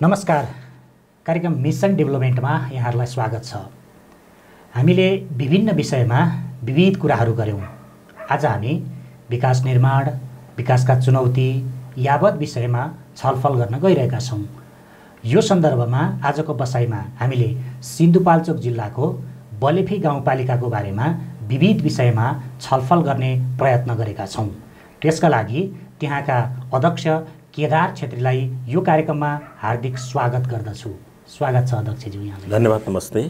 नमस्कार। कार्यक्रम मिसन डेभलपमेन्टमा यहाँहरूलाई स्वागत छ। हामीले विभिन्न विषयमा विविध कुराहरू गर्यौं। आज हामी विकास निर्माण, विकासका चुनौती यावत विषयमा छलफल गर्न गइरहेका छौं। यो सन्दर्भमा आजको बसाइमा हामीले सिन्धुपाल्चोक जिल्लाको बलेफी गाउँपालिकाको बारेमा विविध विषयमा छलफल गर्ने प्रयत्न गरेका छौं। त्यसका लागि त्यहाँका अध्यक्ष केदार छेत्रीलाई यो कार्यक्रममा हार्दिक स्वागत गर्दछु। स्वागत छ अध्यक्षज्यू यहाँलाई। धन्यवाद। नमस्ते।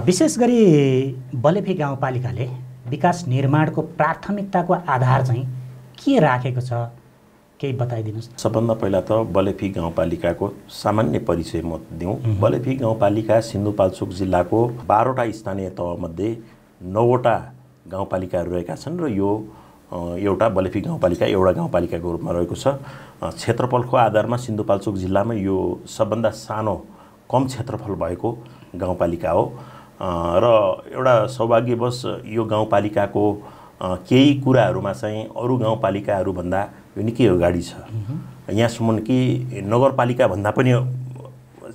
विशेष गरी बलेफी गाउँपालिकाले विकास निर्माणको प्राथमिकताको आधार चाहिँ के राखेको छ, केही बताइदिनुस्। सबभन्दा पहिला त बलेफी गाउँपालिकाको सामान्य परिचय म दिउँ। बलेफी गाउँपालिका सिन्धुपाल्चोक जिल्लाको 12वटा स्थानीय तहमध्ये 9वटा गाउँपालिकाहरू रहेका छन् र यो एउटा बलेफी गाउँपालिका एउटा गाउँपालिकाको रूपमा रहेको छ। क्षेत्रफलको आधारमा सिन्धुपाल्चोक जिल्लामा यो सबभन्दा सानो कम क्षेत्रफल भएको गाउँपालिका हो र एउटा सौभाग्यवश यो गाउँपालिकाको केही कुराहरूमा चाहिँ अरू गाउँपालिकाहरूभन्दा यो निकै अगाडि छ। यहाँसम्म कि नगरपालिकाभन्दा पनि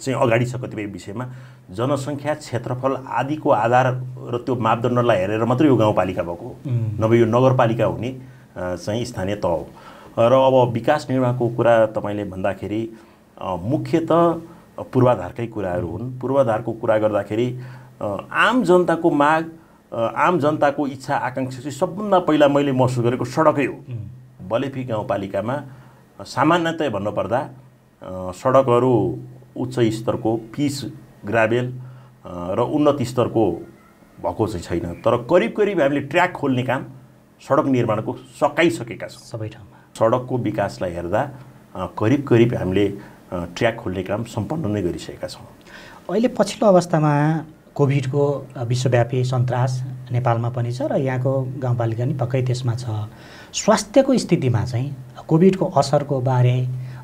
चाहिँ अगाडि छ। कतिपय विषयमा जनसङ्ख्या, क्षेत्रफल आदिको आधार र त्यो मापदण्डलाई हेरेर मात्रै यो गाउँपालिका भएको, नभए यो नगरपालिका हुने चाहिँ स्थानीय तह हो। र अब विकास निर्माणको कुरा तपाईँले भन्दाखेरि मुख्यतः पूर्वाधारकै कुराहरू हुन्। पूर्वाधारको कुरा गर्दाखेरि आम जनताको माग, आम जनताको इच्छा आकाङ्क्षा चाहिँ सबभन्दा पहिला मैले महसुस गरेको सडकै हो। बलेफी गाउँपालिकामा सामान्यतया भन्नुपर्दा सडकहरू उच्च स्तरको पिच ग्राभेल र उन्नत स्तरको भएको चाहिँ छैन। तर करिब करिब हामीले ट्र्याक खोल्ने काम सडक निर्माणको सकाइसकेका छौँ। सबै ठाउँमा सडकको विकासलाई हेर्दा करिब करिब हामीले ट्र्याक खोल्ने काम सम्पन्न नै गरिसकेका छौँ। अहिले पछिल्लो अवस्थामा कोभिडको विश्वव्यापी सन्तास नेपालमा पनि छ र यहाँको गाउँपालिका नि पक्कै त्यसमा छ। स्वास्थ्यको स्थितिमा चाहिँ कोभिडको असरको बारे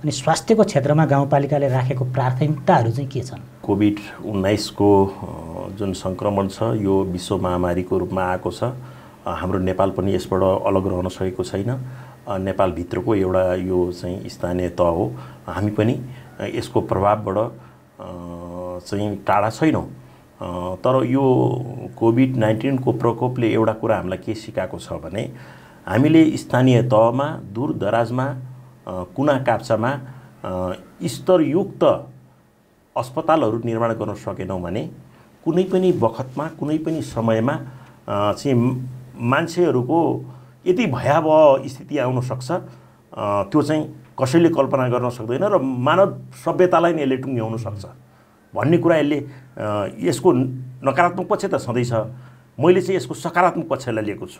अनि स्वास्थ्यको क्षेत्रमा गाउँपालिकाले राखेको प्राथमिकताहरू चाहिँ के छन्? कोभिड-19 को जुन सङ्क्रमण छ यो विश्व महामारीको रूपमा आएको छ। हाम्रो नेपाल पनि यसबाट अलग रहन सकेको छैन। नेपालभित्रको एउटा यो चाहिँ स्थानीय तह हो। हामी पनि यसको प्रभावबाट चाहिँ टाढा छैनौँ। तर यो कोभिड-19 को प्रकोपले एउटा कुरा हामीलाई के सिकाएको छ भने हामीले स्थानीय तहमा, दूर दराजमा, कुना काप्चामा स्तरयुक्त अस्पतालहरू निर्माण गर्न सकेनौँ भने कुनै पनि बखतमा, कुनै पनि समयमा चाहिँ मान्छेहरूको यति भयावह स्थिति आउन सक्छ, त्यो चाहिँ कसैले कल्पना गर्न सक्दैन र मानव सभ्यतालाई नै यसले टुङ्ग्याउन सक्छ भन्ने कुरा यसको नकारात्मक पक्ष त सधैँ छ। मैले चाहिँ यसको सकारात्मक पक्षलाई लिएको छु।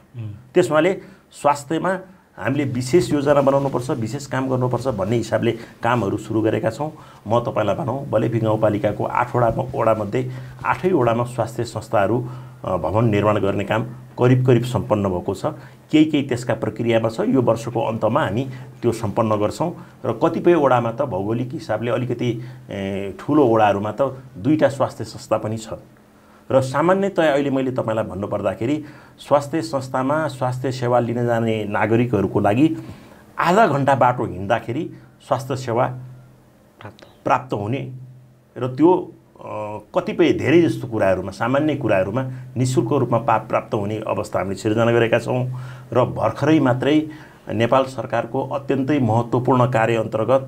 त्यसमाले स्वास्थ्यमा हामीले विशेष योजना बनाउनुपर्छ, विशेष काम गर्नुपर्छ भन्ने हिसाबले कामहरू सुरु गरेका छौँ। म तपाईँलाई भनौँ बलेफी गाउँपालिकाको 8वटा वडामध्ये 8 वडामा स्वास्थ्य संस्थाहरू भवन निर्माण गर्ने काम करिब करिब सम्पन्न भएको छ। केही त्यसका प्रक्रियामा छ। यो वर्षको अन्तमा हामी त्यो सम्पन्न गर्छौँ र कतिपय वडामा त भौगोलिक हिसाबले अलिकति ठुलो वडाहरूमा त 2टा स्वास्थ्य संस्था पनि छ। र सामान्यतया अहिले मैले तपाईँलाई भन्नुपर्दाखेरि स्वास्थ्य संस्थामा स्वास्थ्य सेवा लिन जाने नागरिकहरूको लागि आधा घन्टा बाटो हिँड्दाखेरि स्वास्थ्य सेवा प्राप्त हुने र त्यो कतिपय धेरै जस्तो कुराहरूमा, सामान्य कुराहरूमा निःशुल्क रूपमा प्राप्त हुने अवस्था हामीले सिर्जना गरेका छौँ। र भर्खरै मात्रै नेपाल सरकारको अत्यन्तै महत्त्वपूर्ण कार्य अन्तर्गत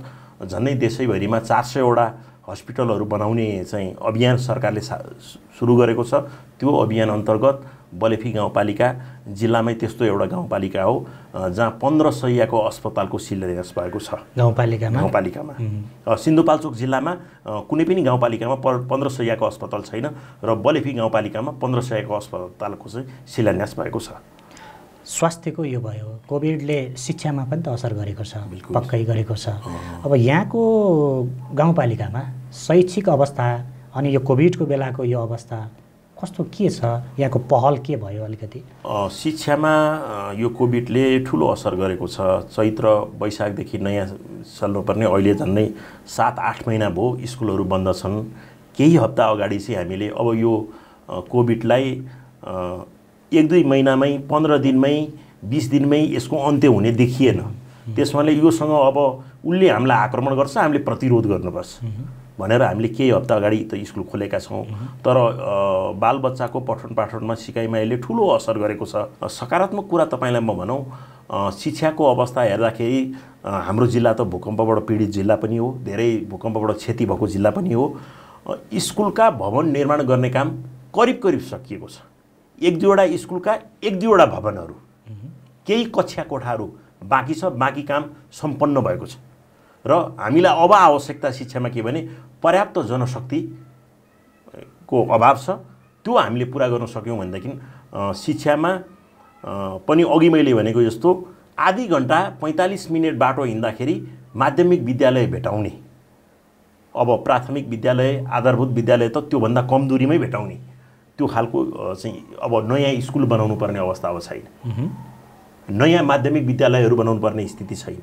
झन्डै देशैभरिमा 400 वटा हस्पिटलहरू बनाउने चाहिँ अभियान सरकारले सुरु गरेको छ। त्यो अभियान अन्तर्गत बलेफी गाउँपालिका जिल्लामै त्यस्तो एउटा गाउँपालिका हो जहाँ 15 शय्याको अस्पतालको शिलान्यास भएको छ। गाउँपालिकामा सिन्धुपाल्चोक जिल्लामा कुनै पनि गाउँपालिकामा 15 शय्याको अस्पताल छैन र बलेफी गाउँपालिकामा 15 शय्याको अस्पतालको चाहिँ शिलान्यास भएको छ। स्वास्थ्यको यो भयो, कोभिडले शिक्षामा पनि त असर गरेको छ, पक्कै गरेको छ। अब यहाँको गाउँपालिकामा शैक्षिक अवस्था अनि यो कोभिडको बेलाको यो अवस्था कस्तो के छ? यहाँको पहल के भयो? अलिकति शिक्षामा यो कोभिडले ठुलो असर गरेको छ। चैत्र वैशाखदेखि नयाँ चल्नुपर्ने अहिले झन्डै 7-8 महिना भयो स्कुलहरू बन्द छन्। केही हप्ता अगाडि चाहिँ हामीले अब यो कोभिडलाई 1-2 महिनामै, 15 दिनमै, 20 दिनमै यसको अन्त्य हुने देखिएन। त्यसमाले योसँग अब उसले हामीलाई आक्रमण गर्छ, हामीले प्रतिरोध गर्नुपर्छ भनेर हामीले केही हप्ता अगाडि त स्कुल खोलेका छौँ। तर बालबच्चाको पठन पाठनमा सिकाइमा यसले ठुलो असर गरेको छ। सकारात्मक कुरा तपाईँलाई म भनौँ, शिक्षाको अवस्था हेर्दाखेरि हाम्रो जिल्ला त भूकम्पबाट पीडित जिल्ला पनि हो, धेरै भूकम्पबाट क्षति भएको जिल्ला पनि हो। स्कुलका भवन निर्माण गर्ने काम करिब करिब सकिएको छ। 1-2वटा स्कुलका 1-2वटा भवनहरू, केही कक्षा कोठाहरू बाँकी छ, बाँकी काम सम्पन्न भएको छ। र हामीलाई अब आवश्यकता शिक्षामा के भने पर्याप्त जनशक्तिको अभाव छ। त्यो हामीले पुरा गर्न सक्यौँ भनेदेखि शिक्षामा पनि अघि मैले भनेको जस्तो आधी घन्टा 45 मिनट बाटो हिँड्दाखेरि माध्यमिक विद्यालय भेटाउने, अब प्राथमिक विद्यालय आधारभूत विद्यालय त त्योभन्दा कम दूरीमै भेटाउने त्यो खालको चाहिँ अब नयाँ स्कुल बनाउनु पर्ने अवस्था अब छैन। नयाँ माध्यमिक विद्यालयहरू बनाउनु पर्ने स्थिति छैन।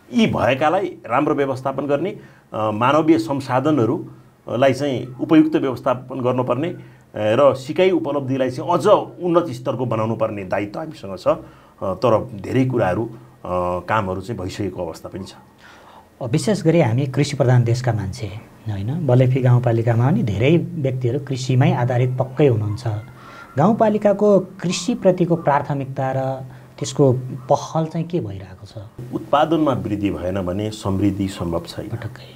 यी भएकालाई राम्रो व्यवस्थापन गर्ने, मानवीय संसाधनहरूलाई चाहिँ उपयुक्त व्यवस्थापन गर्नुपर्ने र सिकाइ उपलब्धिलाई चाहिँ अझ उन्नत स्तरको बनाउनु पर्ने दायित्व हामीसँग छ। तर धेरै कुराहरू कामहरू चाहिँ भइसकेको अवस्था पनि छ। विशेष गरी हामी कृषि प्रधान देशका मान्छे होइन, बलेफी गाउँपालिकामा पनि धेरै व्यक्तिहरू कृषिमै आधारित पक्कै हुनुहुन्छ। गाउँपालिकाको कृषिप्रतिको प्राथमिकता र त्यसको पहल चाहिँ के भइरहेको छ? उत्पादनमा वृद्धि भएन भने समृद्धि सम्भव छैन। पटक्कै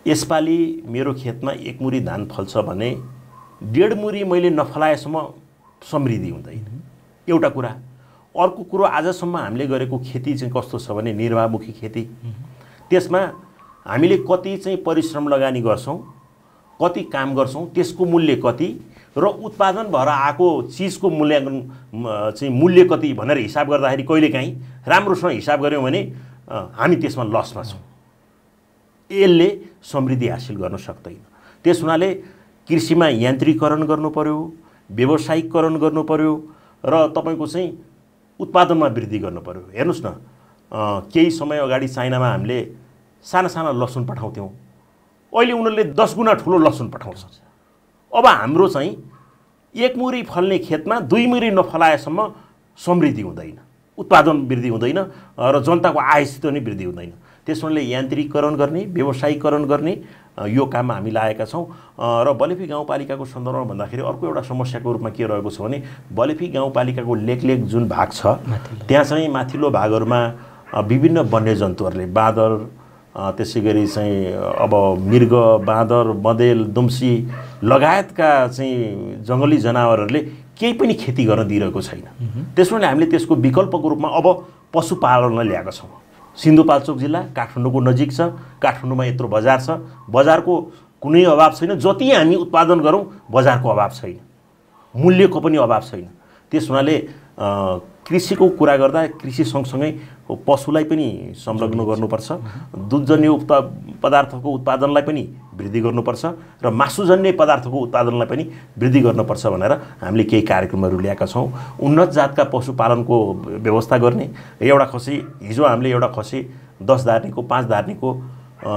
यसपालि मेरो खेतमा 1 मुरी धान फल्छ भने 1.5 मुरी मैले नफलाएसम्म समृद्धि हुँदैन, एउटा कुरा। अर्को कुरो, आजसम्म हामीले गरेको खेती चाहिँ कस्तो छ भने निर्वाहमुखी खेती। त्यसमा हामीले कति चाहिँ परिश्रम लगानी गर्छौँ, कति काम गर्छौँ, त्यसको मूल्य कति र उत्पादन भएर आएको चिजको मूल्याङ्कन चाहिँ मूल्य कति भनेर हिसाब गर्दाखेरि कहिलेकाहीँ राम्रोसँग हिसाब गऱ्यौँ भने हामी त्यसमा लसमा छौँ। यसले समृद्धि हासिल गर्न सक्दैन। त्यस हुनाले कृषिमा यान्त्रिकरण गर्नु पर्यो, व्यावसायिकरण गर्नु पर्यो र तपाईँको चाहिँ उत्पादनमा वृद्धि गर्नु पर्यो। हेर्नुहोस् न, केही समय अगाडि चाइनामा हामीले साना साना लसुन पठाउँथ्यौँ, अहिले उनीहरूले 10 गुणा ठुलो लसुन पठाउँछ। अब हाम्रो चाहिँ 1 मुरी फल्ने खेतमा 2 मुरी नफलाएसम्म समृद्धि हुँदैन, उत्पादन वृद्धि हुँदैन र जनताको आयसित पनि वृद्धि हुँदैन। त्यसले यान्त्रिकरण गर्ने, व्यावसायिकरण गर्ने यो काममा हामी लागेका छौँ। र बलेफी गाउँपालिकाको सन्दर्भमा भन्दाखेरि अर्को एउटा समस्याको रूपमा के रहेको छ भने बलेफी गाउँपालिकाको लेकलेक जुन भाग छ त्यहाँ चाहिँ माथिल्लो भागहरूमा विभिन्न वन्यजन्तुहरूले, बाँदर, त्यसै गरी चाहिँ अब मृग, बाँदर, बँदेल, दुम्सी लगायतका चाहिँ जङ्गली जनावरहरूले केही पनि खेती गर्न दिइरहेको छैन। त्यसैले हामीले त्यसको विकल्पको रूपमा अब पशुपालनलाई ल्याएका छौँ। सिन्धुपाल्चोक जिल्ला काठमाडौँको नजिक छ, काठमाडौँमा यत्रो बजार छ, बजारको कुनै अभाव छैन। जति हामी उत्पादन गरौँ बजारको अभाव छैन, मूल्यको पनि अभाव छैन। त्यस हुनाले कृषिको कुरा गर्दा कृषि सँगसँगै पशुलाई पनि संलग्न गर्नुपर्छ, दुधजन्य पदार्थको उत्पादनलाई पनि वृद्धि गर्नुपर्छ र मासुजन्य पदार्थको उत्पादनलाई पनि वृद्धि गर्नुपर्छ भनेर हामीले केही कार्यक्रमहरू ल्याएका छौँ। उन्नत जातका पशुपालनको व्यवस्था गर्ने, एउटा खसी हिजो हामीले एउटा खसी 10 धार्नीको, 5 धार्नीको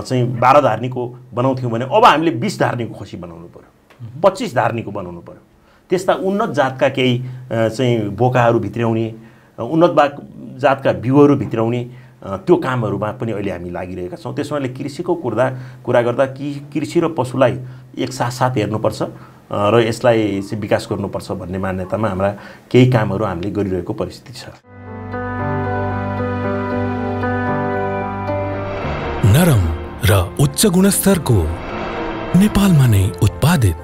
चाहिँ 12 धार्नीको बनाउँथ्यौँ भने अब हामीले 20 धार्नीको खसी बनाउनु पर्यो, 25 धार्नीको बनाउनु पर्यो। त्यस्ता उन्नत जातका केही चाहिँ बोकाहरू भित्राउने, उन्नत जातका बिउहरू भित्राउने त्यो कामहरूमा पनि अहिले हामी लागिरहेका छौँ। त्यसैले कृषिको कुरा गर्दा कृषि र पशुलाई एक साथ हेर्नुपर्छ र यसलाई चाहिँ विकास गर्नुपर्छ भन्ने मान्यतामा हाम्रा केही कामहरू हामीले गरिरहेको परिस्थिति छ। नरम र उच्च गुणस्तरको नेपालमा नै उत्पादित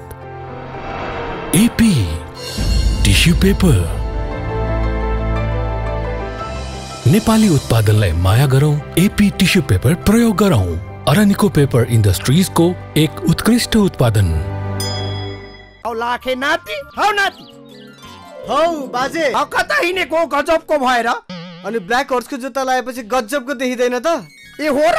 एपी टिस्यु पेपर। नेपाली उत्पादनलाई माया गरौँ, एपी टिस्यु पेपर प्रयोग गरौँ। अरनिको पेपर इन्डस्ट्रिजको एक उत्कृष्ट उत्पादन। औ लाखे नाति, हौ नाति, हौ बाजे, हौ कता हिँडेको गजबको भएर? अनि ब्ल्याक हर्सको जुत्ता लगाएपछि गजबको देखिँदैन त? ए हो र,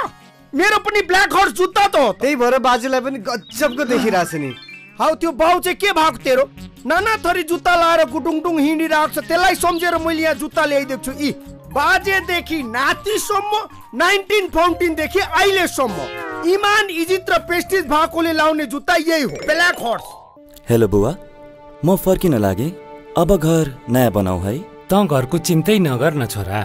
मेरो पनि ब्ल्याक हर्स जुत्ता त हो। त्यही भएर बाजेलाई पनि गजबको देखिरहेछ नि। हौ त्यो बाउ चाहिँ के भएको तेरो? नाना थरी जुत्ता लाएर गुटुङटुङ हिँडिरहेको छ, त्यसलाई सम्झेर मैले यहाँ जुत्ता ल्याइदिएको छु। यी बाजेदेखि नातिसम्म 1914 देखि अहिलेसम्म इमान, इज्जत र प्रेस्टिज भएकोले लाउने जुत्ता यही हो, ब्ल्याक हर्स। हेलो बुवा, म फर्किन लागे, अब घर नयाँ बनाऊ है। त घरको चिन्तै नगर न छोरा।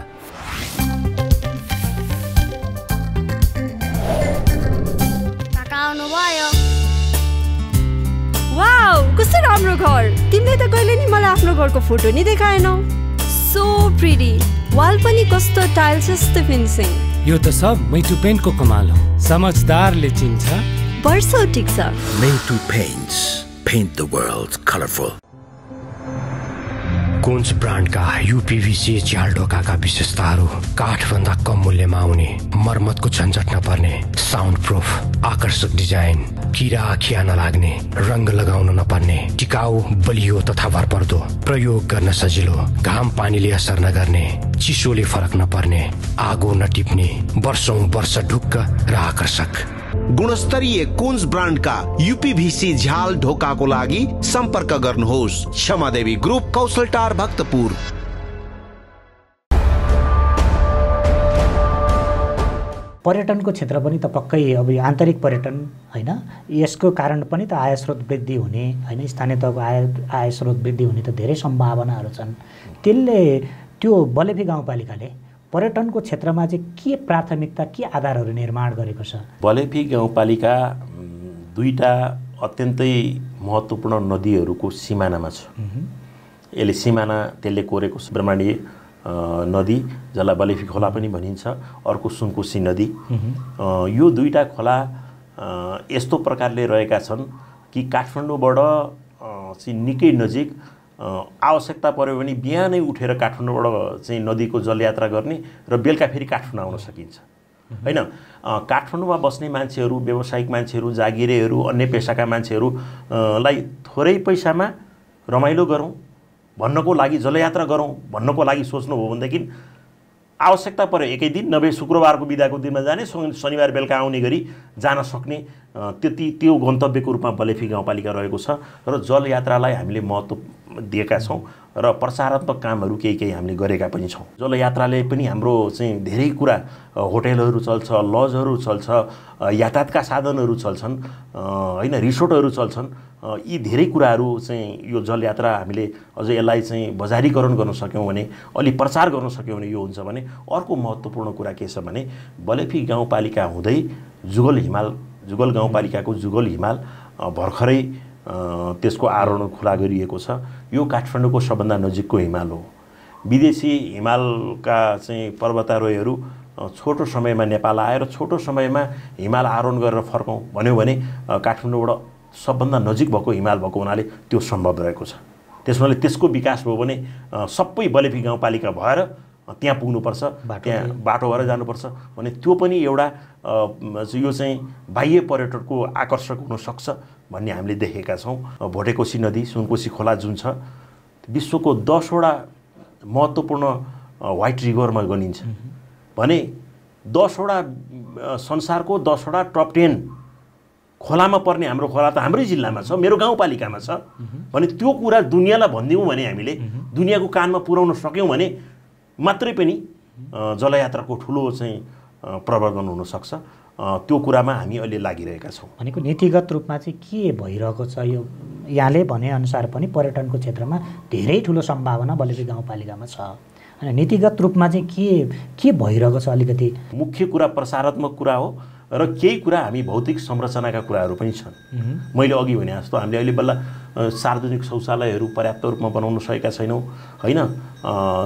कस्तो राम्रो घर। तिमीले त कहिले नि मलाई आफ्नो घरको फोटो नि देखाएनौ। So pretty. वाल पनि कस्तो टाइल्स जस्तो फिनिसिङ। यो त सब मैटु पेन्टको कमाल हो। समझदारले चिन्छ। वर्षौ ठिक छ। Meitu Paints. Paint the world colorful. कुन्स ब्रान्डका यूपीवीसी झ्याल ढोकाका विशेषताहरू काठभन्दा कम मूल्यमा आउने, मर्मतको झन्झट नपर्ने, साउन्ड प्रुफ, आकर्षक डिजाइन, किरा खिया नलाग्ने, रंग लगाउन नपर्ने, टिकाउ, बलियो तथा भरपर्दो, प्रयोग गर्न सजिलो, घाम पानीले असर नगर्ने, चिसोले फरक नपर्ने, आगो नटिप्ने, वर्षौं वर्ष ढुक्क र आकर्षक। गुणस्तरीय कुन्स ब्रान्डका यूपीवीसी झ्याल ढोकाको लागि सम्पर्क गर्नुहोस्। क्षमादेवी ग्रुप, कौशलटार, भक्तपुर। पर्यटनको क्षेत्र पनि त पक्कै अब आन्तरिक पर्यटन हैन, यसको कारण पनि त आय स्रोत वृद्धि हुने हैन, स्थानीय तहको आय स्रोत वृद्धि हुने त धेरै सम्भावनाहरू छन्। त्यसले त्यो बलेफी गाउँपालिकाले पर्यटनको क्षेत्रमा चाहिँ के प्राथमिकता, के आधारहरू निर्माण गरेको छ? बलेफी गाउँपालिका दुईटा अत्यन्तै महत्त्वपूर्ण नदीहरूको सिमानामा छ। यसले सिमाना त्यसले कोरेको ब्रह्माण्डीय नदी, जसलाई बलेफी खोला पनि भनिन्छ, अर्को सुनकोशी नदी। यो दुईटा खोला यस्तो प्रकारले रहेका छन् कि काठमाडौँबाट चाहिँ निकै नजिक, आवश्यकता पर्यो भने बिहानै उठेर काठमाडौँबाट चाहिँ नदीको जलयात्रा गर्ने र बेलुका फेरि काठमाडौँ आउन सकिन्छ हैन। काठमाडौँमा बस्ने मान्छेहरू, व्यावसायिक मान्छेहरू, जागिरेहरू, अन्य पेसाका मान्छेहरूलाई थोरै पैसामा रमाइलो गरौँ भन्नको लागि, जलयात्रा गरौँ भन्नको लागि सोच्नु हो भनेदेखि आवश्यकता पर्यो एकै दिन, नभए शुक्रबारको बिदाको दिनमा जाने, शनिबार बेलुका आउने गरी जान सक्ने त्यो गन्तव्यको रूपमा बलेफी गाउँपालिका रहेको छ। र जलयात्रालाई हामीले महत्त्व दिएका छौँ र प्रचारात्मक कामहरू केही हामीले गरेका पनि छौँ। जलयात्राले पनि हाम्रो चाहिँ धेरै कुरा, होटेलहरू चल्छ, लजहरू चल्छ, यातायातका साधनहरू चल्छन् हैन, रिसोर्टहरू चल्छन्। यी धेरै कुराहरू चाहिँ यो जलयात्रा हामीले अझ यसलाई चाहिँ बजारीकरण गर्न सक्यौँ भने, अलि प्रचार गर्न सक्यौँ भने यो हुन्छ भने। अर्को महत्त्वपूर्ण कुरा के छ भने बलेफी गाउँपालिका हुँदै जुगल गाउँपालिकाको जुगल हिमाल भर्खरै त्यसको आरोहण खुला गरिएको छ। यो काठमाडौँको सबभन्दा नजिकको हिमाल हो। विदेशी हिमालका चाहिँ पर्वतारोहीहरू छोटो समयमा नेपाल आएर छोटो समयमा हिमाल आरोहण गरेर फर्कौँ भन्यो भने काठमाडौँबाट सबभन्दा नजिक भएको हिमाल भएको हुनाले त्यो सम्भव रहेको छ। त्यसमाले त्यसको विकास भयो भने सबै बलेफी गाउँपालिका भएर त्यहाँ पुग्नुपर्छ, त्यहाँ बाटो भएर जानुपर्छ भने त्यो पनि एउटा यो चाहिँ बाह्य पर्यटकको आकर्षक हुनसक्छ भन्ने हामीले देखेका छौँ। भोटेकोशी नदी, सुनकोशी खोला जुन छ विश्वको 10वटा महत्त्वपूर्ण व्हाइट रिभरमा गनिन्छ भने 10वटा संसारको 10वटा टप 10 खोलामा पर्ने हाम्रो खोला त हाम्रै जिल्लामा छ, मेरो गाउँपालिकामा छ भने त्यो कुरा दुनियाँलाई भनिदिउँ भने, हामीले दुनियाँको कानमा पुर्याउन सक्यौँ भने मात्रै पनि जलयात्राको ठुलो चाहिँ प्रवर्धन हुनसक्छ। त्यो कुरामा हामी अहिले लागिरहेका छौँ। भनेको नीतिगत रूपमा चाहिँ के भइरहेको छ? यो यहाँले भनेअनुसार पनि पर्यटनको क्षेत्रमा धेरै ठुलो सम्भावना बलेफी गाउँपालिकामा छ। अनि नीतिगत रूपमा चाहिँ के भइरहेको छ? अलिकति मुख्य कुरा प्रसारात्मक कुरा हो र केही कुरा हामी भौतिक संरचनाका कुराहरू पनि छन्। मैले अघि भने जस्तो हामीले अहिले बल्ल सार्वजनिक शौचालयहरू पर्याप्त रूपमा बनाउन सकेका छैनौँ हैन,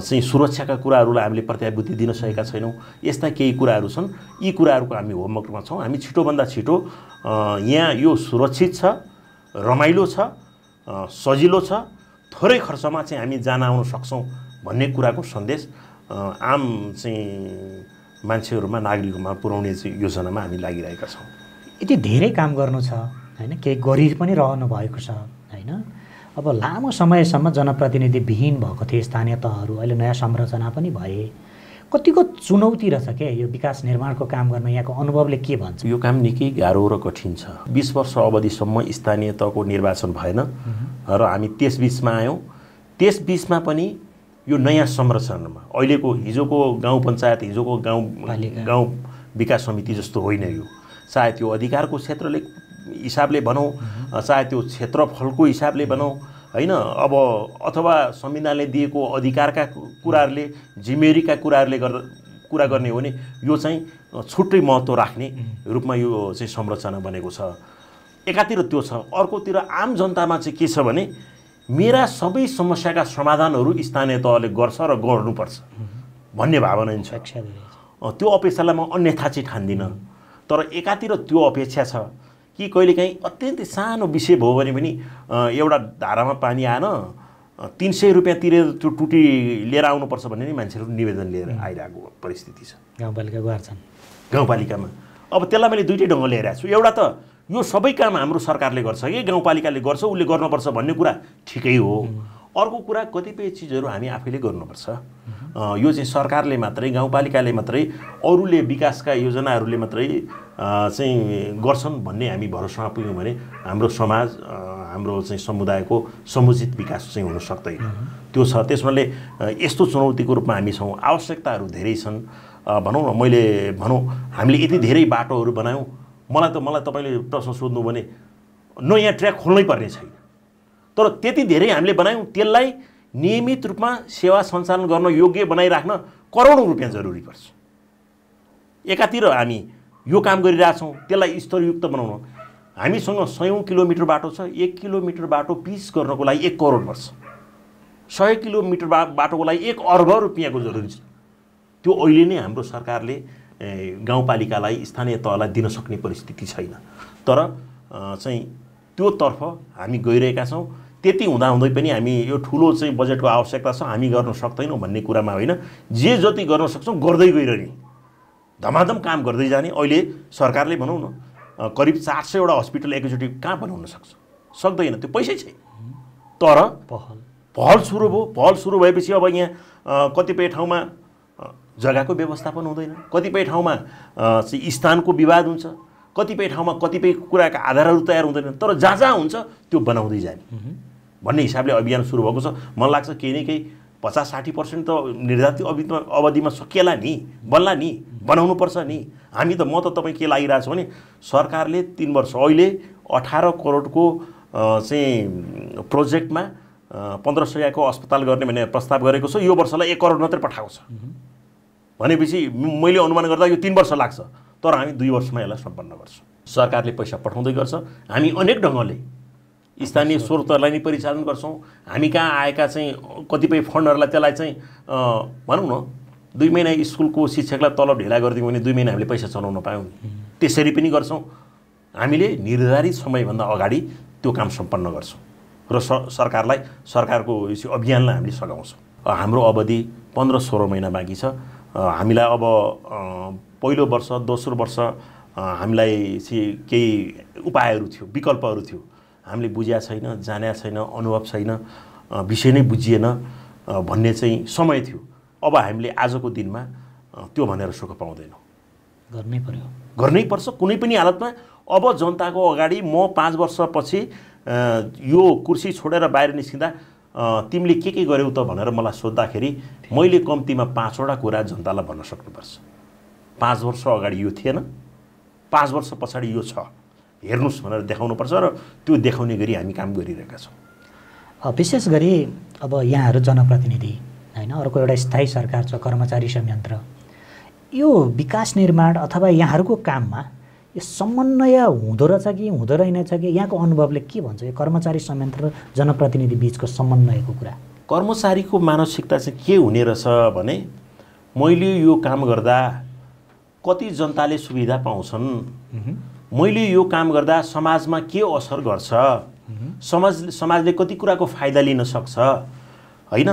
चाहिँ सुरक्षाका कुराहरूलाई हामीले प्रत्याभूति दिन सकेका छैनौँ। यस्ता केही कुराहरू छन्। यी कुराहरूको हामी होमवर्कमा छौँ। हामी छिटोभन्दा छिटो यहाँ यो सुरक्षित छ, रमाइलो छ, सजिलो छ, थोरै खर्चमा चाहिँ हामी जान आउन सक्छौँ भन्ने कुराको सन्देश आम चाहिँ मान्छेहरूमा, नागरिकहरूमा पुर्याउने योजनामा हामी लागिरहेका छौँ। यति धेरै काम गर्नु छ हैन, केही गरि पनि रहनु भएको छ हैन। अब लामो समयसम्म जनप्रतिनिधिविहीन भएको थिए स्थानीय तहहरू, अहिले नयाँ संरचना पनि भए। कतिको चुनौती रहेछ क्या यो विकास निर्माणको काम गर्न? यहाँको अनुभवले के भन्छ? यो काम निकै गाह्रो र कठिन छ। 20 वर्ष अवधिसम्म स्थानीय तहको निर्वाचन भएन र हामी त्यस बिचमा आयौँ। त्यस बिचमा पनि यो नयाँ संरचनामा अहिलेको हिजोको गाउँ पञ्चायत, हिजोको गाउँ विकास समिति जस्तो होइन। यो सायद त्यो अधिकारको क्षेत्रले हिसाबले भनौँ, चाहे त्यो क्षेत्रफलको हिसाबले भनौँ हैन, अब अथवा संविधानले दिएको अधिकारका कुराहरूले, जिम्मेवारीका कुराहरूले गर्दा कुरा गर्ने हो भने यो चाहिँ छुट्टै महत्त्व राख्ने रूपमा यो चाहिँ संरचना बनेको छ। एकातिर त्यो छ, अर्कोतिर आम जनतामा चाहिँ के छ भने मेरा सबै समस्याका समाधानहरू स्थानीय तहले गर्छ र गर्नुपर्छ भन्ने भावना छ। त्यो अपेक्षालाई म अन्यथा चाहिँ ठान्दिनँ। तर एकातिर त्यो अपेक्षा छ कि कहिलेकाहीँ अत्यन्तै सानो विषय भयो भने पनि एउटा धारामा पानी आएन 300 रुपियाँ तिरेर त्यो टुटी लिएर आउनुपर्छ भन्ने नि मान्छेहरू निवेदन लिएर आइरहेको परिस्थिति छ गाउँपालिकामा। अब त्यसलाई मैले दुईटै ढङ्ग ल्याइरहेको छु। एउटा त यो सबै काम हाम्रो सरकारले गर्छ कि गाउँपालिकाले गर्छ, उसले गर्नुपर्छ भन्ने कुरा ठिकै हो। अर्को कुरा कतिपय चिजहरू हामी आफैले गर्नुपर्छ। यो चाहिँ सरकारले मात्रै, गाउँपालिकाले मात्रै, अरूले विकासका योजनाहरूले मात्रै चाहिँ गर्छन् भन्ने हामी भरोसामा पुग्यौँ भने हाम्रो समाज, हाम्रो चाहिँ समुदायको समुचित विकास चाहिँ हुन सक्दैन। त्यो छ। त्यसमाले यस्तो चुनौतीको रूपमा हामी छौँ। आवश्यकताहरू धेरै छन्। भनौँ न, भनौँ हामीले यति धेरै बाटोहरू बनायौँ। मलाई तपाईँले प्रश्न सोध्नु भने नयाँ ट्र्याक खोल्नै पर्ने छैन। तर त्यति धेरै हामीले बनायौँ, त्यसलाई नियमित रूपमा सेवा सञ्चालन गर्न योग्य बनाइराख्न करोडौँ रुपियाँ जरुरी पर्छ। एकातिर हामी यो काम गरिरहेछौँ, त्यसलाई स्तरयुक्त बनाउन हामीसँग 100 किलोमिटर बाटो छ। 1 किलोमिटर बाटो पिच गर्नको लागि 1 करोड पर्छ। 100 किलोमिटर बाटोको लागि 1 अर्ब रुपियाँको जरुरी छ। त्यो अहिले नै हाम्रो सरकारले गाउँपालिकालाई, स्थानीय तहलाई दिन सक्ने परिस्थिति छैन। तर चाहिँ त्यो तर्फ हामी गइरहेका छौँ। त्यति हुँदाहुँदै पनि हामी यो ठुलो चाहिँ बजेटको आवश्यकता छ, हामी गर्न सक्दैनौँ भन्ने कुरामा होइन। जे जति गर्न सक्छौँ गर्दै गइरहने, धमाधम काम गर्दै जाने। अहिले सरकारले भनौँ न करिब 400 वटा हस्पिटल एकैचोटि कहाँ बनाउन सक्दैन, त्यो पैसै छैन। तर पहल सुरु भयो। पहल सुरु भएपछि अब यहाँ कतिपय ठाउँमा जग्गाको व्यवस्थापन हुँदैन, कतिपय ठाउँमा चाहिँ स्थानको विवाद हुन्छ, कतिपय ठाउँमा कतिपय कुराका आधारहरू तयार हुँदैन। तर जहाँ जहाँ हुन्छ त्यो बनाउँदै जाने भन्ने हिसाबले अभियान सुरु भएको छ। मलाई लाग्छ केही न केही 50-60% त निर्धारित अवधिमा सकिएला नि, बन्ला नि, बनाउनुपर्छ नि। हामी त म त तपाईँ के लागिरहेको छ भने सरकारले 3 वर्ष अहिले 18 करोडको चाहिँ प्रोजेक्टमा 1500 अस्पताल गर्ने भने प्रस्ताव गरेको छ। यो वर्षलाई 1 करोड मात्रै पठाएको छ भनेपछि मैले अनुमान गर्दा यो 3 वर्ष लाग्छ। तर हामी 2 वर्षमा यसलाई सम्पन्न गर्छौँ। सरकारले पैसा पठाउँदै गर्छ। हामी अनेक ढङ्गले स्थानीय स्रोतहरूलाई नै परिचालन गर्छौँ। हामी कहाँ आएका चाहिँ कतिपय फन्डहरूलाई त्यसलाई चाहिँ भनौँ न 2 महिना स्कुलको शिक्षकलाई तलब ढिला गरिदियौँ भने 2 महिना हामीले पैसा चलाउन पायौँ। त्यसरी पनि गर्छौँ। हामीले निर्धारित समयभन्दा अगाडि त्यो काम सम्पन्न गर्छौँ र सरकारको यो अभियानलाई हामीले सघाउँछौँ। हाम्रो अवधि 15-16 महिना बाँकी छ। हामीलाई अब पहिलो वर्ष, दोस्रो वर्ष हामीलाई चाहिँ केही उपायहरू थियो, विकल्पहरू थियो। हामीले बुझ्या छैन, जान्या छैन, अनुभव छैन, विषय नै बुझिएन भन्ने चाहिँ समय थियो। अब हामीले आजको दिनमा त्यो भनेर सुख पाउँदैनौँ। गर्नै पर्छ कुनै पनि हालतमा। अब जनताको अगाडि म 5 वर्षपछि यो कुर्सी छोडेर बाहिर निस्किँदा तिमीले के गर्यौ त भनेर मलाई सोद्धाखेरि मैले कम्तीमा 5 वटा कुरा जनतालाई भन्न सक्नुपर्छ। 5 वर्ष अगाडि यो थिएन, 5 वर्ष पछाडि यो छ, हेर्नुस् भनेर देखाउनुपर्छ र त्यो देखाउने गरी हामी काम गरिरहेका छौँ। विशेष गरी अब यहाँहरू जनप्रतिनिधि होइन, अर्को एउटा स्थायी सरकार छ, कर्मचारी संयन्त्र। यो विकास निर्माण अथवा यहाँहरूको काममा यो समन्वय हुँदो रहेछ कि हुँदो रहेनछ कि यहाँको अनुभवले के भन्छ? यो कर्मचारी संयन्त्र र जनप्रतिनिधि बिचको समन्वयको कुरा। कर्मचारीको मानसिकता चाहिँ के हुने रहेछ भने मैले यो काम गर्दा कति जनताले सुविधा पाउँछन्, मैले यो काम गर्दा समाजमा के असर गर्छ, समाजले कति कुराको फाइदा लिन सक्छ होइन,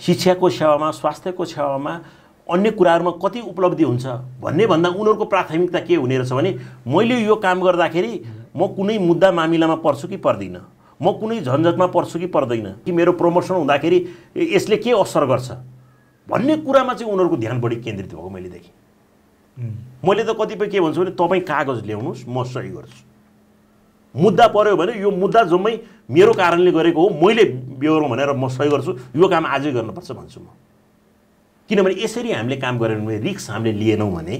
शिक्षाको सेवामा, स्वास्थ्यको सेवामा, अन्य कुराहरूमा कति उपलब्धि हुन्छ भन्ने भन्दा उनीहरूको प्राथमिकता के हुने रहेछ भने मैले यो काम गर्दाखेरि म कुनै मुद्दा मामिलामा पर्छु कि पर्दिनँ, म कुनै झन्झटमा पर्छु कि पर्दैन, कि मेरो प्रमोसन हुँदाखेरि यसले के असर गर्छ भन्ने कुरामा चाहिँ उनीहरूको ध्यान बढी केन्द्रित भएको मैले देखेँ। मैले त कतिपय के भन्छु भने तपाईँ कागज ल्याउनुहोस्, म सही गर्छु। मुद्दा पर्यो भने यो मुद्दा जम्मै मेरो कारणले गरेको हो, मैले बेहोरौँ भनेर म सही गर्छु, यो काम आजै गर्नुपर्छ भन्छु म। किनभने यसरी हामीले काम गरेनौँ भने, रिस्क हामीले लिएनौँ भने,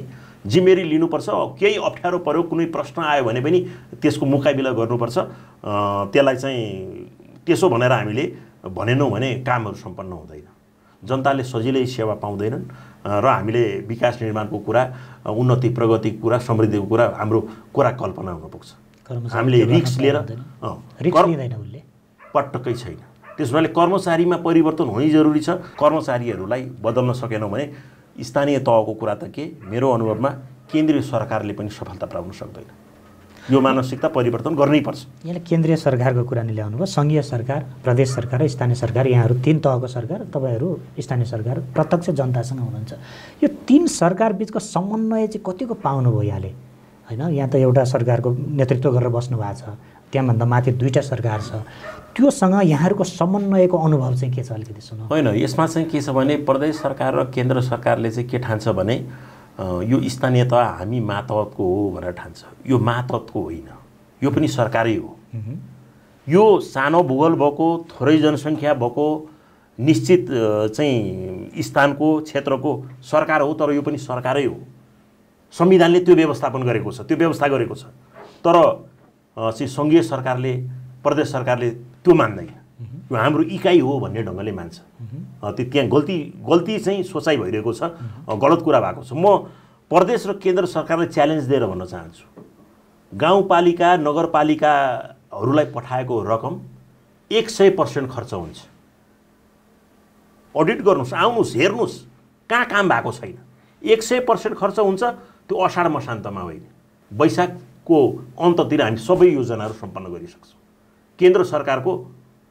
जिम्मेवारी लिनुपर्छ। केही अप्ठ्यारो पर्यो, कुनै प्रश्न आयो भने पनि त्यसको मुकाबिला गर्नुपर्छ। त्यसलाई चाहिँ त्यसो भनेर हामीले भनेनौँ भने कामहरू सम्पन्न हुँदैन, जनताले सजिलै सेवा पाउँदैनन् र हामीले विकास निर्माणको कुरा, उन्नति प्रगतिको कुरा, समृद्धिको कुरा, हाम्रो कुरा कल्पना हुन पुग्छ। हामीले रिस्क लिएर पटक्कै छैन। त्यसो भएले कर्मचारीमा परिवर्तन हुनै जरुरी छ। कर्मचारीहरूलाई बदल्न सकेनौँ भने स्थानीय तहको कुरा त के, मेरो अनुभवमा केन्द्रीय सरकारले पनि सफलता पाउन सक्दैन। यो मानसिकता परिवर्तन गर्नै पर्छ। यहाँ केन्द्रीय सरकारको कुरा नि ल्याउनु भयो, सङ्घीय सरकार, प्रदेश सरकार र स्थानीय सरकार। यहाँहरू 3 तहको सरकार, तपाईँहरू स्थानीय सरकार, प्रत्यक्ष जनतासँग हुनुहुन्छ। यो 3 सरकार बिचको समन्वय चाहिँ कतिको पाउनुभयो यहाँले? होइन, यहाँ त एउटा सरकारको नेतृत्व गरेर बस्नु भएको छ, त्यहाँभन्दा माथि 2टा सरकार छ, त्योसँग यहाँहरूको समन्वयको अनुभव चाहिँ के छ अलिकति सुनाउँ। होइन, यसमा चाहिँ के छ भने प्रदेश सरकार र केन्द्र सरकारले चाहिँ के ठान्छ भने यो स्थानीय तह हामी मातहतको हो भनेर ठान्छ। यो मातहतको होइन, यो पनि सरकारै हो। यो सानो भूगोल भएको, थोरै जनसङ्ख्या भएको, निश्चित चाहिँ स्थानको क्षेत्रको सरकार हो, तर यो पनि सरकारै हो। संविधानले त्यो व्यवस्थापन गरेको छ, त्यो व्यवस्था गरेको छ। तर चाहिँ सङ्घीय सरकारले, प्रदेश सरकारले त्यो मान्दैन। यो हाम्रो इकाइ हो भन्ने ढङ्गले मान्छ। त्यो त्यहाँ गल्ती चाहिँ सोचाइ भइरहेको छ, गलत कुरा भएको छ। म प्रदेश र केन्द्र सरकारलाई च्यालेन्ज दिएर भन्न चाहन्छु, गाउँपालिका नगरपालिकाहरूलाई पठाएको रकम 100% खर्च हुन्छ। अडिट गर्नुहोस्, आउनुहोस्, हेर्नुहोस् कहाँ काम भएको छैन। 100% खर्च हुन्छ। त्यो अषाढ मसान्तमा होइन, वैशाखको अन्ततिर हामी सबै योजनाहरू सम्पन्न गरिसक्छौँ। केन्द्र सरकारको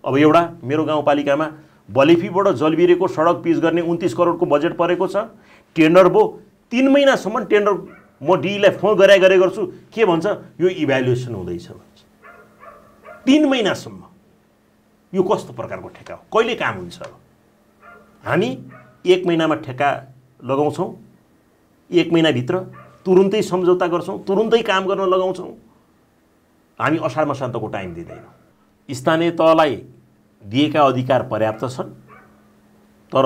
अब एउटा मेरो गाउँपालिकामा बलेफीबाट जलबिरेको सडक पिच गर्ने 29 करोडको बजेट परेको छ। टेन्डर भयो, 3 महिनासम्म टेन्डर म डीलाई फोन गरे गर्छु, के भन्छ यो इभ्यालुएसन हुँदैछ भन्छ। 3 महिनासम्म यो कस्तो प्रकारको ठेक्का हो? कहिले काम हुन्छ? हामी 1 महिनामा ठेक्का लगाउँछौँ, 1 महिनाभित्र तुरुन्तै सम्झौता गर्छौँ, तुरुन्तै काम गर्न लगाउँछौँ। हामी अषाढ मसान्तको टाइम दिँदैनौँ। स्थानीय तहलाई दिएका अधिकार पर्याप्त छन्, तर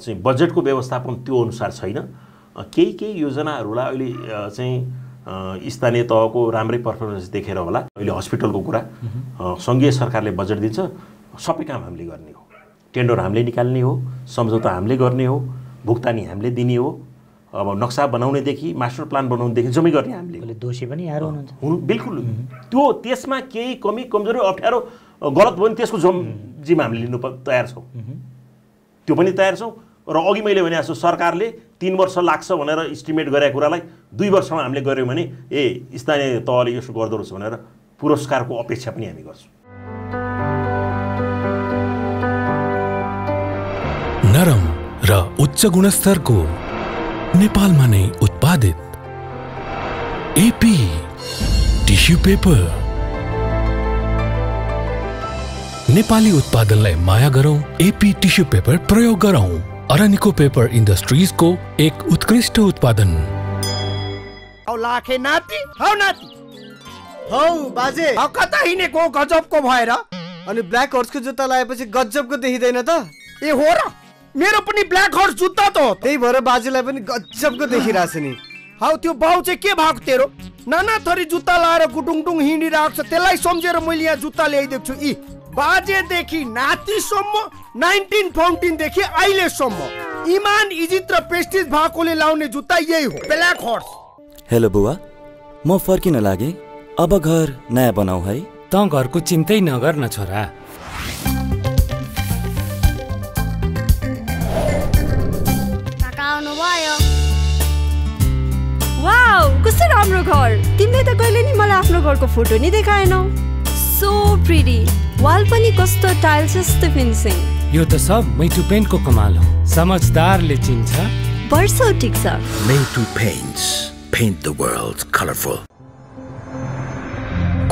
चाहिँ बजेटको व्यवस्थापन त्यो अनुसार छैन। केही योजनाहरूलाई अहिले चाहिँ स्थानीय तहको राम्रै पर्फर्मेन्स देखेर होला, अहिले हस्पिटलको कुरा सङ्घीय सरकारले बजेट दिन्छ, सबै काम हामीले गर्ने हो। टेन्डर हामीले निकाल्ने हो, सम्झौता हामीले गर्ने हो, भुक्तानी हामीले दिने हो। अब नक्सा बनाउनेदेखि मास्टर प्लान बनाउनेदेखि जम्मै गर्ने हामीले। दोषी पनि यहाँहरू हुनुहुन्छ। बिल्कुल, त्यो त्यसमा केही कमी कमजोरी अप्ठ्यारो गलत भयो भने त्यसको जिम्मा हामीले लिनु तयार छौँ, त्यो पनि तयार छौँ। र अघि मैले भने जस्तो सरकारले 3 वर्ष लाग्छ भनेर इस्टिमेट गरेको कुरालाई 2 वर्षमा हामीले गऱ्यौँ भने स्थानीय तहले यसो गर्दो रहेछ भनेर पुरस्कारको अपेक्षा पनि हामी गर्छौँ। नरम र उच्च गुणस्तरको नेपालमा नै उत्पादित एपी टिस्यु पेपर। नेपाली उत्पादनलाई माया गरौँ, एपी टिस्यु पेपर प्रयोग गरौँ। अरानिको पेपर इन्डस्ट्रिजको एक उत्कृष्ट उत्पादन। औ लाखे नाति, हौ नाति, हौ बाजे, कता हिँडेको गजबको भएर? अनि ब्ल्याक हर्सको जुत्ता लगाएपछि गजबको देखिँदैन त? ए हो र, मेरो पनि ब्ल्याक हर्स जुत्ता त हो। त्यही भएर बाजेलाई पनि गजबको देखिरहेछ नि। हौ त्यो बाउ चाहिँ के भएको तेरो? नाना थरी जुत्ता लाएर गुटुङटुङ हिँडिरहेको छ, त्यसलाई सम्झेर मैले यहाँ जुत्ता ल्याइदिएको छु। बाजेदेखि नातिसम्म 19 फाउन्टेनदेखि अहिलेसम्म इमान इज्जत र प्रेस्टिज भएकोले लाउने जुत्ता यही हो, ब्ल्याक हर्स। हेलो बुवा, म फर्किन लागे, अब घर नयाँ बनाऊ है। त घरको चिन्तै नगर्न छोरा। वाउ, कस्तो राम्रो घर! तिमीले त कहिले नि मलाई आफ्नो घरको फोटो नि देखाएनौ। सो प्रिटी, वाल पनि कस्तो टाइल्स जस्तो फिनिसिङ। यो त सब मैटु पेन्टको कमाल हो, समझदारले चिन्छ। वर्षौ टिक्छ। Meitu Paints, paint the world colorful.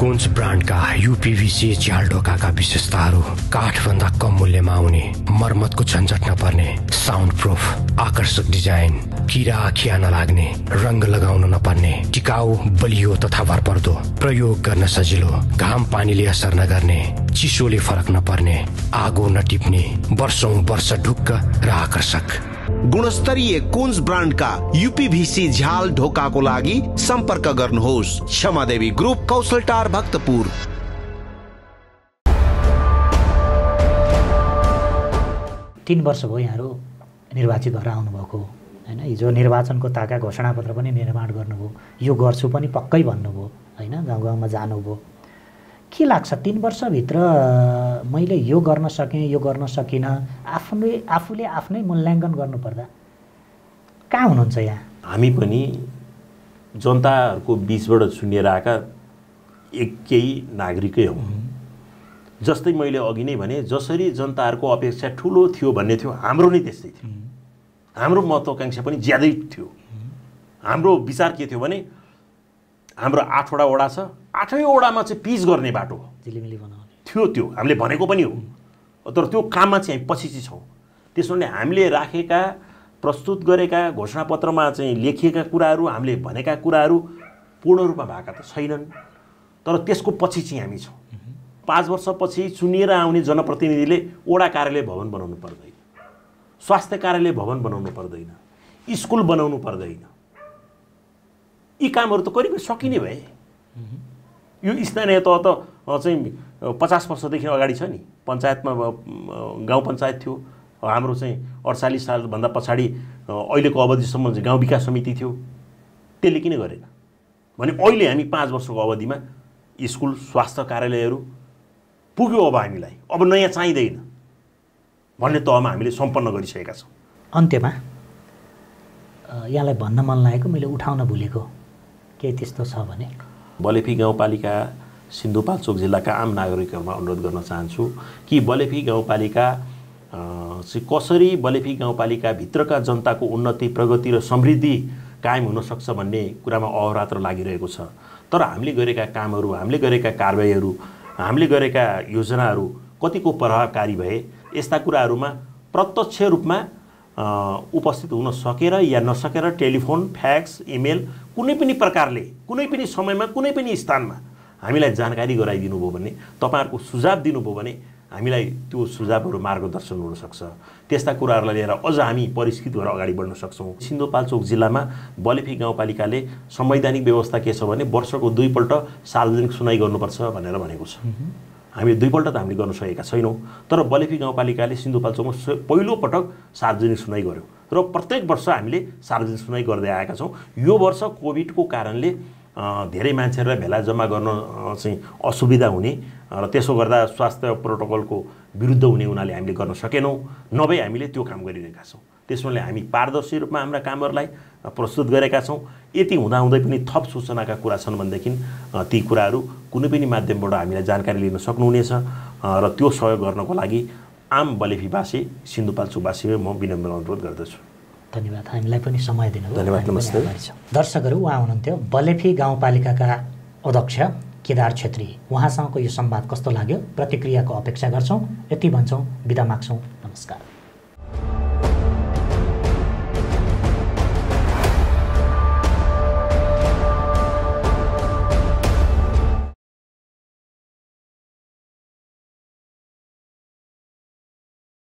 कुन्स ब्रान्डका यूपीवीसी झ्याल ढोकाका विशेषताहरू काठभन्दा कम मूल्यमा आउने, मर्मतको झन्झट नपर्ने, साउन्ड प्रुफ, आकर्षक डिजाइन, किरा आखिया नलाग्ने, रंग लगाउन नपर्ने, टिकाउ, बलियो तथा भरपर्दो, प्रयोग गर्न सजिलो, घाम पानीले असर नगर्ने, चिसोले फरक नपर्ने, आगो नटिप्ने, वर्षौं वर्ष ढुक्क र आकर्षक। गुणस्तरीय कुन्स ब्रान्डका यूपीभीसी झ्याल ढोकाको लागि सम्पर्क गर्नुहोस्। क्षमादेवी ग्रुप, कौशलटार, भक्तपुर। तीन वर्ष भयो यहाँहरू निर्वाचित भएर आउनुभएको होइन। हिजो निर्वाचनको ताका घोषणापत्र पनि निर्माण गर्नुभयो, यो गर्छु पनि पक्कै भन्नुभयो होइन। होइन, गाउँ गाउँमा जानुभयो। के लाग्छ 3 वर्षभित्र मैले यो गर्न सकेँ, यो गर्न सकिनँ, आफूले आफ्नै मूल्याङ्कन गर्नुपर्दा कहाँ हुनुहुन्छ यहाँ? हामी पनि जनताहरूको बिचबाट चुनिएर आएका केही नागरिकै हौँ। जस्तै मैले अघि नै भने, जसरी जनताहरूको अपेक्षा ठुलो थियो भन्ने थियो, हाम्रो नै त्यस्तै थियो। हाम्रो महत्त्वाकांक्षा पनि ज्यादै थियो। हाम्रो विचार के थियो भने, हाम्रो 8वटा वडा छ, 8वै वडामा चाहिँ पिच गर्ने बाटो झिलिमिली बनाउने थियो। त्यो हामीले भनेको पनि हो, तर त्यो काममा चाहिँ हामी पछि चाहिँ छौँ। त्यसोले हामीले राखेका, प्रस्तुत गरेका घोषणापत्रमा चाहिँ लेखिएका कुराहरू, हामीले भनेका कुराहरू पूर्ण रूपमा भएका त छैनन्। तर त्यसको पछि चाहिँ हामी छौँ। 5 वर्षपछि चुनिएर आउने जनप्रतिनिधिले वडा कार्यालय भवन बनाउनु पर्दैन, स्वास्थ्य कार्यालय भवन बनाउनु पर्दैन, स्कुल बनाउनु पर्दैन। यी कामहरू त करिब सकिने भए। यो स्थानीय तह त चाहिँ 50 वर्षदेखि अगाडि छ नि। पञ्चायतमा गाउँ पञ्चायत थियो हाम्रो चाहिँ 48 सालभन्दा पछाडि अहिलेको अवधिसम्म चाहिँ गाउँ विकास समिति थियो। त्यसले किन गरेन भने अहिले हामी 5 वर्षको अवधिमा स्कुल, स्वास्थ्य कार्यालयहरू पुग्यो। अब हामीलाई अब नयाँ चाहिँदैन भन्ने तहमा हामीले सम्पन्न गरिसकेका छौँ। अन्त्यमा यहाँलाई भन्न मन लागेको, मैले उठाउन भुलेको केही त्यस्तो छ भने? बलेफी गाउँपालिका सिन्धुपाल्चोक जिल्लाका आम नागरिकहरूमा अनुरोध गर्न चाहन्छु कि बलेफी गाउँपालिका चाहिँ कसरी बलेफी गाउँपालिकाभित्रका जनताको उन्नति, प्रगति र समृद्धि कायम हुनसक्छ भन्ने कुरामा अहोरात्र लागिरहेको छ। तर हामीले गरेका कामहरू, हामीले गरेका कारबाहीहरू, हामीले गरेका योजनाहरू कतिको प्रभावकारी भए, यस्ता कुराहरूमा प्रत्यक्ष रूपमा उपस्थित हुन सकेर या नसकेर टेलिफोन, फ्याक्स, इमेल कुनै पनि प्रकारले, कुनै पनि समयमा, कुनै पनि स्थानमा हामीलाई जानकारी गराइदिनु भयो भने, तपाईँहरूको सुझाव दिनुभयो भने हामीलाई त्यो सुझावहरू मार्गदर्शन हुनसक्छ। त्यस्ता कुराहरूलाई लिएर अझ हामी परिष्कृत भएर अगाडि बढ्न सक्छौँ। सिन्धुपाल्चोक जिल्लामा बलेफी गाउँपालिकाले संवैधानिक व्यवस्था के छ भने वर्षको 2 पल्ट सार्वजनिक सुनाइ गर्नुपर्छ भनेर भनेको छ। हामी 2 पल्ट त हामीले गर्न सकेका छैनौँ, तर बलेफी गाउँपालिकाले सिन्धुपाल्चोकमा पहिलो पटक सार्वजनिक सुनाइ गर्यो र प्रत्येक वर्ष हामीले सार्वजनिक सुनाइ गर्दै आएका छौँ। यो वर्ष कोभिडको कारणले धेरै मान्छेहरूलाई भेला जम्मा गर्न चाहिँ असुविधा हुने र त्यसो गर्दा स्वास्थ्य प्रोटोकलको विरुद्ध हुने हुनाले हामीले गर्न सकेनौँ, नभए हामीले त्यो काम गरिरहेका छौँ। त्यसैले हामी पारदर्शी रूपमा हाम्रा कामहरूलाई प्रस्तुत गरेका छौँ। यति हुँदाहुँदै पनि थप सूचनाका कुरा छन् भनेदेखि ती कुराहरू कुनै पनि माध्यमबाट हामीलाई जानकारी लिन सक्नुहुनेछ र त्यो सहयोग गर्नको लागि आम बलेफीवासी, सिन्धुपाल्चोकवासीमा म विनम्र अनुरोध गर्दछु। धन्यवाद, हामीलाई पनि समय दिनुभयो। धन्यवाद, नमस्ते। दर्शकहरू, उहाँ हुनुहुन्थ्यो बलेफी गाउँपालिकाका अध्यक्ष केदार छेत्री। उहाँसँगको यो संवाद कस्तो लाग्यो? प्रतिक्रियाको अपेक्षा गर्छौँ। यति भन्छौँ, बिदा माग्छौँ। नमस्कार।